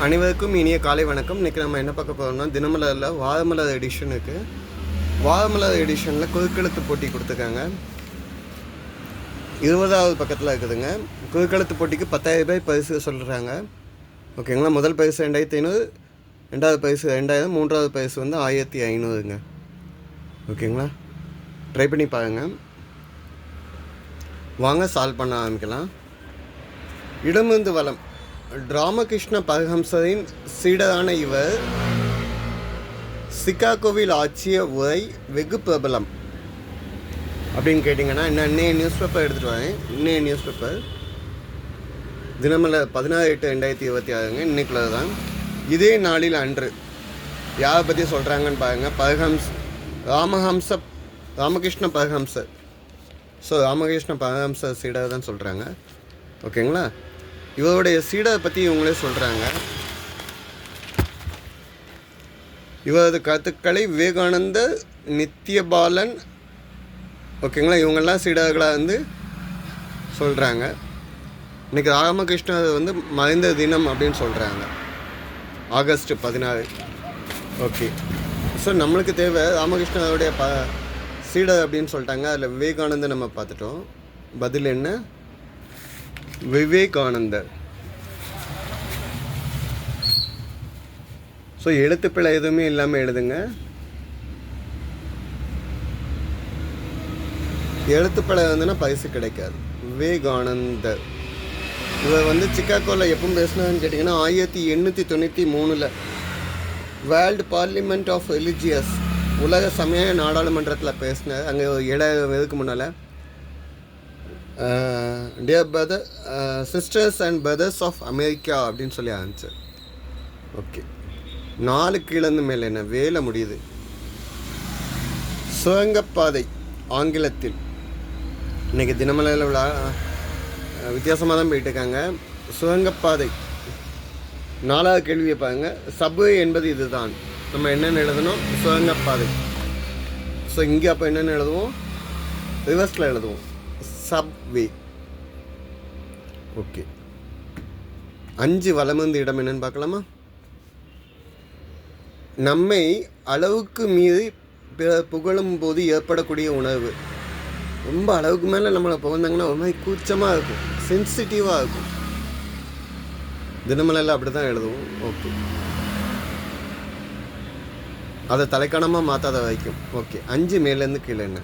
அனைவருக்கும் இனிய காலை வணக்கம். இன்றைக்கி நம்ம என்ன பார்க்க போகிறோம்னா, தினமலரில் வாதமலர் எடிஷனுக்கு வாதமலர் எடிஷனில் குறுக்கெழுத்து போட்டி கொடுத்துருக்காங்க. 20வது பக்கத்தில் இருக்குதுங்க. குறுக்கெழுத்து போட்டிக்கு 10,000 ரூபாய் பரிசு சொல்கிறாங்க. ஓகேங்களா. முதல் பரிசு 2500, ரெண்டாவது பரிசு 2000, மூன்றாவது பரிசு வந்து 1500ங்க. ஓகேங்களா. ட்ரை பண்ணி பாருங்கள். வாங்க சால்வ் பண்ண ஆரம்பிக்கலாம். இடமிருந்து வலம் ராமகிருஷ்ண பரமஹம்சரின் சீடரான இவர் சிகாகோவில் ஆட்சிய உரை வெகு பிரபலம் அப்படின்னு கேட்டிங்கன்னா, இன்னைய நியூஸ் பேப்பர் எடுத்துகிட்டு வரேன். இன்னைய நியூஸ் பேப்பர் தினமலர் 16/8/2026 இன்னைக்குள்ள தான். இதே நாளில் அன்று யாரை பற்றி சொல்கிறாங்கன்னு பாருங்கள். ராமகிருஷ்ண பரமஹம்சர். ஸோ ராமகிருஷ்ண பரமஹம்சர் சீடர் தான் சொல்கிறாங்க. ஓகேங்களா. இவருடைய சீடரை பற்றி இவங்களே சொல்கிறாங்க. இவரது கருத்துக்களை விவேகானந்தர், நித்யபாலன், ஓகேங்களா, இவங்கெல்லாம் சீடர்களாக வந்து சொல்கிறாங்க. இன்றைக்கி ராமகிருஷ்ணர் வந்து மறைந்த தினம் அப்படின்னு சொல்கிறாங்க, ஆகஸ்ட் 16. ஓகே. ஸோ நம்மளுக்கு தேவை ராமகிருஷ்ணருடைய சீடர் அப்படின்னு சொல்லிட்டாங்க. அதில் விவேகானந்தர் நம்ம பார்த்துட்டோம். பதில் என்ன? விவேகானந்தர். ஸோ எழுத்துப்பிழை எதுவுமே இல்லாமல் எழுதுங்க. எழுத்துப்பிழை வந்துன்னா பரிசு கிடைக்காது. விவேகானந்தர். இவர் வந்து சிக்காகோவில் எப்போ பேசினான்னு கேட்டிங்கன்னா, 1893 வேர்ல்டு பார்லிமெண்ட் ஆஃப் ரிலிஜியஸ், உலக சமய நாடாளுமன்றத்தில் பேசினார். அங்கே 7,000 இதுக்கு முன்னால் dear brother sisters and brothers of America அப்படின்னு சொல்லி ஆன்சர். ஓகே. 4 கீழேருந்து மேலே என்ன வேலை முடியுது. சுரங்கப்பாதை ஆங்கிலத்தில். இன்றைக்கி தினமலையில் உள்ள வித்தியாசமாக தான் போயிட்டுருக்காங்க. சுரங்கப்பாதை 4வது கேள்வியை பாருங்க. சப்வே என்பது இதுதான். நம்ம என்னென்னு எழுதணும்? சுரங்கப்பாதை. ஸோ இங்கே அப்போ என்னென்னு எழுதுவோம்? ரிவர்ஸில் எழுதுவோம், சப்வே. ஓகே. 5 வலமிருந்து இடம் என்னன்னு பார்க்கலாமா? நம்மை அளவுக்கு மீறி புகழும் போது ஏற்படக்கூடிய உணர்வு. ரொம்ப அளவுக்கு மேலே நம்மளை புகழ்ந்தாங்கன்னா ஒரு மாதிரி கூச்சமாக இருக்கும், சென்சிட்டிவாக இருக்கும். தினமலையில் அப்படி தான் எழுதுவோம். ஓகே. அதை தலைக்கணமாக மாற்றாத வைக்கும். ஓகே. 5 மேலேருந்து கீழே என்ன?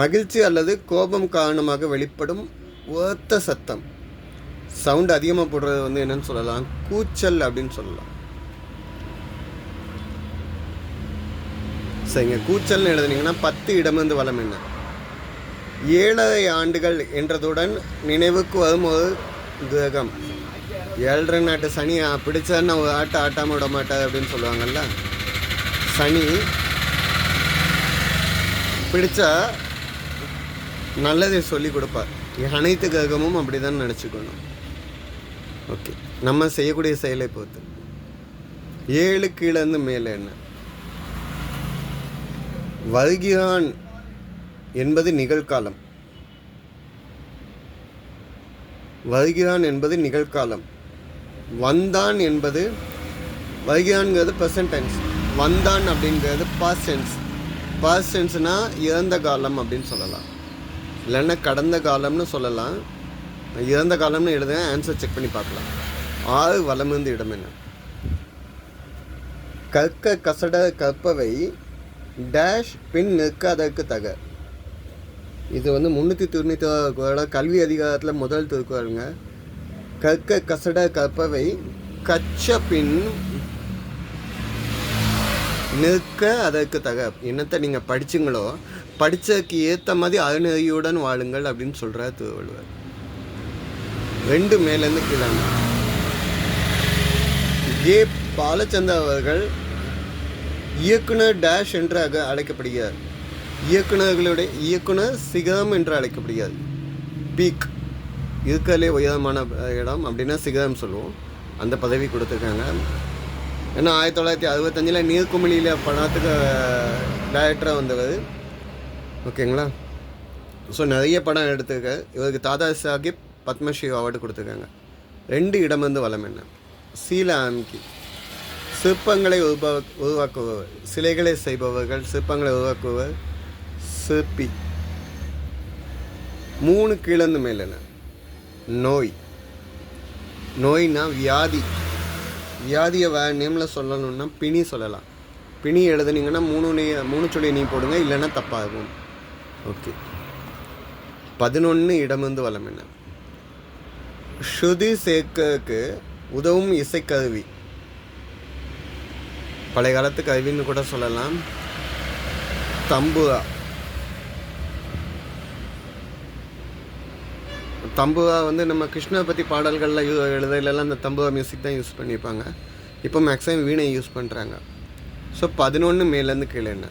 மகிழ்ச்சி அல்லது கோபம் காரணமாக வெளிப்படும் ஒத்த சத்தம். சவுண்ட் அதிகமாக போடுறது வந்து என்னன்னு சொல்லலாம்? கூச்சல் அப்படின்னு சொல்லலாம். சரிங்க. கூச்சல்னு எழுதுனீங்கன்னா 10 இடமிருந்து வலம் என்ன? 7.5 ஆண்டுகள் என்றதுடன் நினைவுக்கு வரும் ஒரு கிரகம். 7.5 நாட்டு சனி பிடிச்சா ஒரு ஆட்டாமல் விட மாட்டார் அப்படின்னு சொல்லுவாங்கல்ல. சனி பிடிச்சா நல்லதை சொல்லி கொடுப்பார். அனைத்து கிரகமும் அப்படி தான் நினச்சிக்கணும். ஓகே. நம்ம செய்யக்கூடிய செயலை பொறுத்து. 7 கீழேருந்து மேலே என்ன? வருகிறான் என்பது நிகழ்காலம். வருகிறான் என்பது நிகழ்காலம். வந்தான் என்பது, வருகிறான்ங்கிறது ப்ரெசன்ட் டென்ஸ், வந்தான் அப்படிங்கிறது பாஸ்ட் டென்ஸ். பாஸ்ட் டென்ஸ்னால் இறந்த காலம் அப்படின்னு சொல்லலாம், இல்லைன்னா கடந்த காலம்னு சொல்லலாம். இறந்த காலம்னு எழுதுங்க. ஆன்சர் செக் பண்ணி பார்க்கலாம். 6 வலமிருந்து இடம் என்ன? கற்க கசட கற்பவை டேஷ் பின் நிற்க அதற்கு தக. இது வந்து 396 கல்வி அதிகாரத்தில் முதல் திருக்குறளுங்க. கற்க கசட கற்பவை கச்ச பின் நிற்க அதற்கு தக. என்னத்தை நீங்கள் படிச்சுங்களோ படித்ததுக்கு ஏற்ற மாதிரி அருணறியுடன் வாழுங்கள் அப்படின்னு சொல்கிறார் திருவள்ளுவர். 2 மேலேருந்து கீழே. ஏ பாலச்சந்தர் அவர்கள் இயக்குனர் டேஷ் என்று அழைக்கப்படுகிறார். இயக்குனர்களுடைய இயக்குனர் சிகரம் என்று அழைக்கப்படுகிறார். பீக், இருக்கிறதுலே உயரமான இடம் அப்படின்னா சிகரம் சொல்லுவோம். அந்த பதவி கொடுத்துருக்காங்க. ஏன்னா 1965 நீர்க்குமிழியில் படத்துக்கு டைரக்டராக வந்தவர். ஓகேங்களா. ஸோ நிறைய படம் எடுத்துருக்க. இவருக்கு தாதா சாஹிப் பத்மஸ்ரீ அவார்டு கொடுத்துருக்காங்க. 2 இடமிருந்து வலம் என்ன? சீல ஆம்கி. சிற்பங்களை உருவாக்குபவர், சிலைகளை செய்பவர்கள், சிற்பங்களை உருவாக்குபவர் சிற்பி. 3 கீழந்து மேல் என்ன? நோய். நோய்னா வியாதி. வியாதியை நேமில் சொல்லணும்னா பிணி சொல்லலாம். பிணி எழுதுனீங்கன்னா 3 சொல்லி நீ போடுங்க, இல்லைன்னா தப்பாகும். ஓகே. 11 இடமிருந்து வலம் என்ன? ஸ்ருதி சேர்க்கக்கு உதவும் இசைக்கருவி. பழைய காலத்து கருவின்னு கூட சொல்லலாம். தம்புரா. தம்புரா நம்ம கிருஷ்ணரை பற்றி பாடல்களில் எழுதையிலலாம் அந்த தம்புரா மியூசிக் தான் யூஸ் பண்ணியிருப்பாங்க. இப்போ மேக்ஸிமம் வீணை யூஸ் பண்ணுறாங்க. ஸோ 11 மேலேருந்து கீழே என்ன?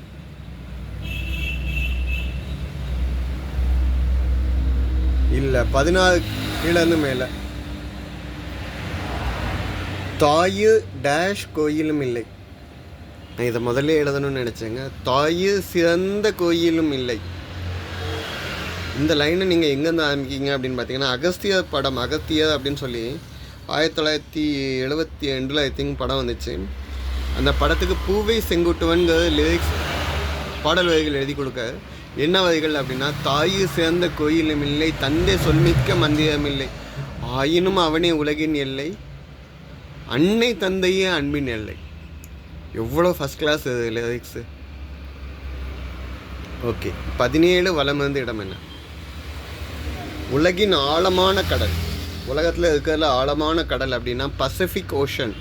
இல்லை, 16 கீழேருந்து மேலே. தாயு டேஷ் கோயிலும் இல்லை. நான் இதை முதல்ல எழுதணும்னு நினச்சேங்க. தாயு சிறந்த கோயிலும் இல்லை. இந்த லைனை நீங்கள் எங்கேருந்து ஆரம்பிக்கிங்க அப்படின்னு பார்த்தீங்கன்னா, அகஸ்தியர் படம், அகஸ்தியர் அப்படின்னு சொல்லி 1972 ஐ திங்க் படம் வந்துச்சு. அந்த படத்துக்கு பூவை செங்குட்டுவன்கிற லிரிக்ஸ் பாடல் வரிகள் எழுதி கொடுக்க என்ன வரிகள் அப்படின்னா, தாயு சிறந்த கோயிலும் இல்லை, தந்தை சொல்மிக்க மந்திரம் இல்லை, ஆயினும் அவனே உலகின் எல்லை, அன்னை தந்தையே அன்பின் எல்லை. எவ்வளோ ஃபஸ்ட் கிளாஸ் லிரிக்ஸு. ஓகே. 17 வலமிருந்து இடம் என்ன? உலகின் ஆழமான கடல். உலகத்தில் இருக்கிறதுல ஆழமான கடல் அப்படின்னா பசிபிக் ஓஷன்,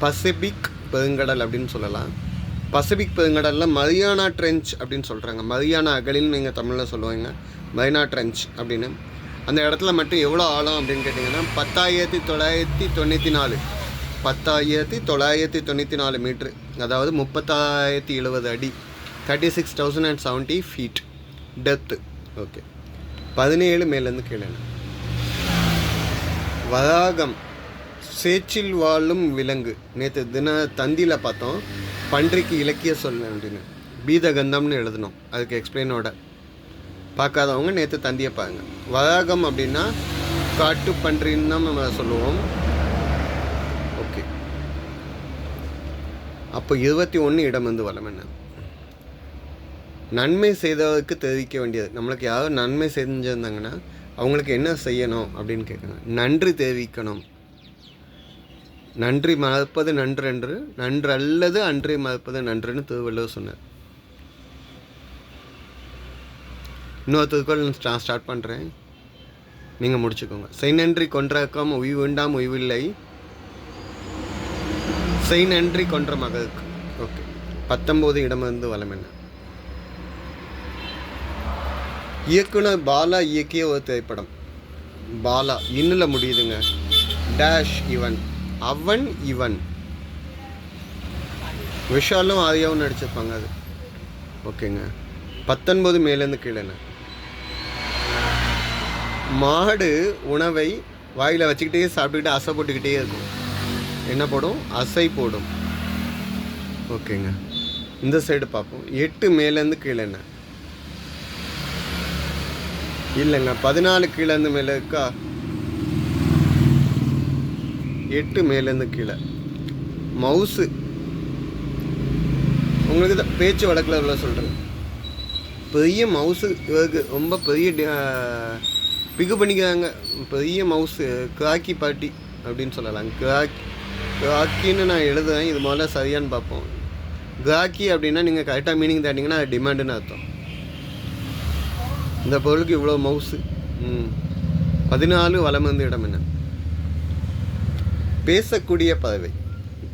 பசிபிக் பெருங்கடல் அப்படின்னு சொல்லலாம். பசிபிக் பெருங்கடலில் மரியானா ட்ரென்ச் அப்படின்னு சொல்கிறாங்க. மரியானா அகலின்னு நீங்கள் தமிழில் சொல்லுவாங்க, மரியானா ட்ரென்ச் அப்படின்னு. அந்த இடத்துல மட்டும் எவ்வளோ ஆழம் அப்படின்னு கேட்டிங்கன்னா 10,994 10,994 மீட்ரு, அதாவது 30,070 அடி, 36,070 ஃபீட் டெப்த்து. ஓகே. 17 மேலேருந்து கீழே. வராகம், சேச்சில் வாழும் விலங்கு. நேற்று தந்தியில் பார்த்தோம், பன்றிக்கு இலக்கிய சொல் அப்படின்னு பீதகந்தம்னு எழுதணும். அதுக்கு எக்ஸ்பிளைனோட பார்க்காதவங்க நேற்று தந்தியை பாருங்க. வராகம் அப்படின்னா காட்டு பன்றின்னு தான் நம்ம சொல்லுவோம். ஓகே. அப்போ 21 இடம் வந்து வளம் என்ன? நன்மை செய்தவருக்கு தெரிவிக்க வேண்டியது. நம்மளுக்கு யாரும் நன்மை செஞ்சுருந்தாங்கன்னா அவங்களுக்கு என்ன செய்யணும் அப்படின்னு கேட்குறாங்க. நன்றி தெரிவிக்கணும். நன்றி மறப்பது நன்றென்று, நன்றல்லது அன்றி மறப்பது நன்றுன்னு திருவள்ளுவர் சொன்னார். இன்னொரு திருக்குறள் நான் ஸ்டார்ட் பண்ணுறேன், நீங்கள் முடிச்சுக்கோங்க. செய் நன்றி கொன்றக்கம் உய்வு வேண்டாம் உய்வில்லை, செய் நன்றி கொன்ற மகளுக்கு. ஓகே. 19 இடம் வந்து வளம் என்ன? இயக்குனர் பாலா இயக்கிய ஒரு திரைப்படம். பாலா இன்னில் முடியுதுங்க. டேஷ் இவன், அவன் இவன். விஷாலும் ஆதியாவும் நடிச்சிருப்பாங்க அது. ஓகேங்க. 19 மேலேருந்து கீழே. மாடு உணவை வாயில் வச்சுக்கிட்டே சாப்பிட்டுக்கிட்டே அசை போட்டுக்கிட்டே இருக்கும். என்ன போடும்? அசை போடும். ஓகேங்க. இந்த சைடு பார்ப்போம். 8 மேலேருந்து கீழே. இல்லைங்க, 14 கீழேருந்து மேலே இருக்கா? 8 மேலேருந்து கீழே. மவுஸு. உங்களுக்கு தான் பேச்சு வழக்கில் உள்ள சொல்கிறேன். பெரிய மவுஸு இவருக்கு ரொம்ப பெரிய பிகு பண்ணிக்கிறாங்க. பெரிய மவுஸு, கிராக்கி பாட்டி அப்படின்னு சொல்லலாம். கிராக்கின்னு நான் எழுதுவேன், இது முதல்ல சரியான்னு பார்ப்போம். கிராக்கி அப்படின்னா நீங்கள் கரெக்டாக மீனிங் தாட்டிங்கன்னா அது டிமாண்டுன்னு அர்த்தம். இந்த பொருளுக்கு இவ்வளோ மவுஸு. 14 வலம் வந்து இடம் என்ன? பேசக்கூடிய பறவை.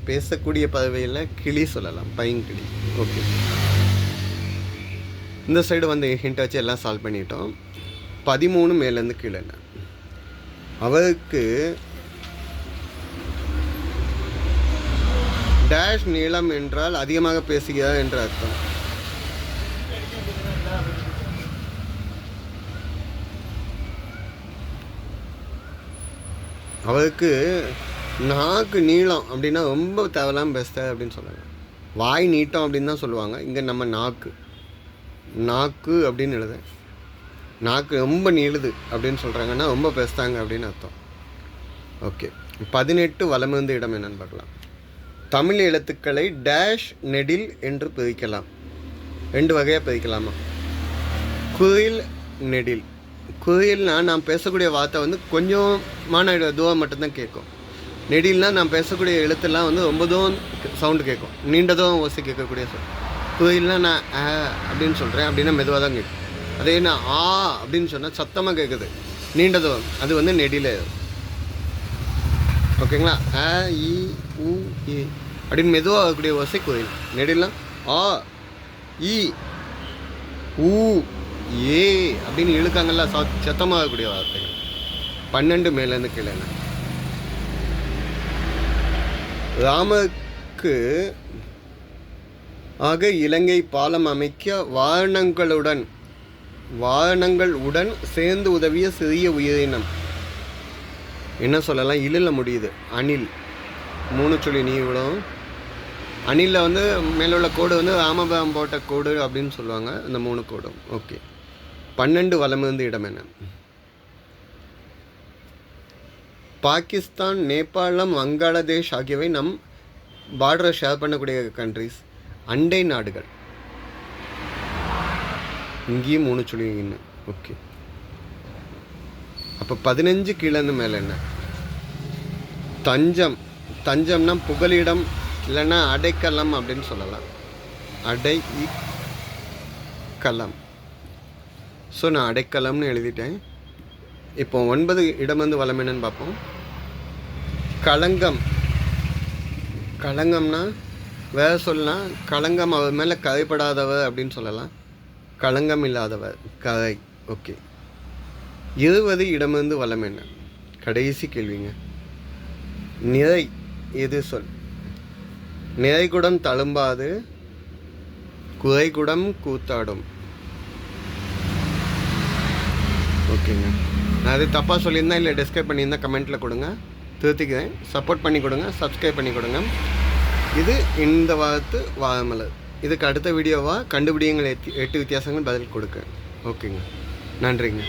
பேசக்கூடிய பறவையில் கிளி சொல்லலாம், பைங்கிளி. ஓகே. இந்த சைடு வந்து ஹிண்ட் வச்சு எல்லாம் சால்வ் பண்ணிட்டோம். 13 மேலேருந்து கீழே. அவருக்கு டேஷ் நீளம் என்றால் அதிகமாக பேசுகிறார் என்ற அர்த்தம். அவருக்கு நாக்கு நீளம் அப்படின்னா ரொம்ப தேவையில்லாமல் பேசுகிறார் அப்படின்னு சொல்லுவாங்க. வாய் நீட்டம் அப்படின்னு தான் சொல்லுவாங்க. இங்கே நம்ம நாக்கு அப்படின்னு எழுத, நாக்கு ரொம்ப நீளுது அப்படின்னு சொல்கிறாங்கன்னா ரொம்ப பேசுகிறாங்க அப்படின்னு அர்த்தம். ஓகே. 18 வலமிருந்து இடம் என்னன்னு பார்க்கலாம். தமிழ் எழுத்துக்களை டேஷ் நெடில் என்று பிரிக்கலாம். 2 வகையாக பிரிக்கலாமா? குயில் நெடில். குயில்னால் நான் பேசக்கூடிய வார்த்தை வந்து கொஞ்சமான தூரம் மட்டும்தான் கேட்கும். நெடில்னால் நான் பேசக்கூடிய எழுத்தெல்லாம் வந்து ரொம்ப தூரம் சவுண்டு கேட்கும், நீண்ட தூரம் ஓசி கேட்கக்கூடிய சவுண்ட். குயில்னால் நான் அப்படின்னு சொல்கிறேன் அப்படின்னா மெதுவாக தான் கேட்கும். அதே நான் அப்படின்னு சொன்னால் சத்தமாக கேட்குது, நீண்ட தூரம், அது வந்து நெடில். ஓகேங்களா? இ உ ஏ அப்படின்னு மெதுவாக ஆகக்கூடிய ஓசை குயில். நெடில்லாம் இ ஊ ஏ அப்படின்னு இழுக்காங்கல்ல, சத்தமாகக்கூடிய வார்த்தைகள். 12 மேலேருந்து கீழே. ராமருக்கு ஆக இலங்கை பாலம் அமைக்க வாகனங்களுடன் சேர்ந்து உதவிய சிறிய உயிரினம் என்ன சொல்லலாம்? இழில் முடியுது. அணில். 3 சொல்லி நீ விடும். அணிலில் வந்து மேலே உள்ள கோடு வந்து ராமபுரம் போட்ட கோடு அப்படின்னு சொல்லுவாங்க, அந்த 3 கோடும். ஓகே. 12 வலமிருந்து இடம் என்ன? பாகிஸ்தான், நேபாளம், வங்காளதேஷ் ஆகியவை நம் பார்டரை ஷேர் பண்ணக்கூடிய கண்ட்ரிஸ், அண்டை நாடுகள். இங்கேயும் 3 சொல்லுவீங்க. ஓகே. அப்போ 15 கீழேருந்து மேலே என்ன? தஞ்சம். தஞ்சம்னா புகலிடம் இல்லைன்னா அடைக்கலம் அப்படின்னு சொல்லலாம். அடைக்கலம். ஸோ நான் அடைக்கலம்னு எழுதிட்டேன். இப்போ 9 இடம் வந்து வலம் என்னன்னு பார்ப்போம். களங்கம். களங்கம்னா வேற சொல்லலாம். களங்கம் அவர் மேலே கரைப்படாதவர் அப்படின்னு சொல்லலாம். களங்கம் இல்லாதவர், கரை. ஓகே. 20 இடமிருந்து வலம் என்ன? கடைசி கேள்விங்க. நிறை. எது சொல்? நிறைகுடம் தழும்பாது, குறைகுடம் கூத்தாடும். ஓகேங்க. நான் அது தப்பாக சொல்லியிருந்தேன் இல்லை டிஸ்கிரைப் பண்ணியிருந்தேன், கமெண்ட்டில் கொடுங்க, திருத்திக்கிறேன். சப்போர்ட் பண்ணி கொடுங்க, சப்ஸ்கிரைப் பண்ணி கொடுங்க. இது இந்த வாரத்து வாரமலர். இதுக்கு அடுத்த வீடியோவாக கண்டுபிடிங்கள் 8 வித்தியாசங்கள் பதில் கொடுக்க. ஓகேங்க. நன்றிங்க.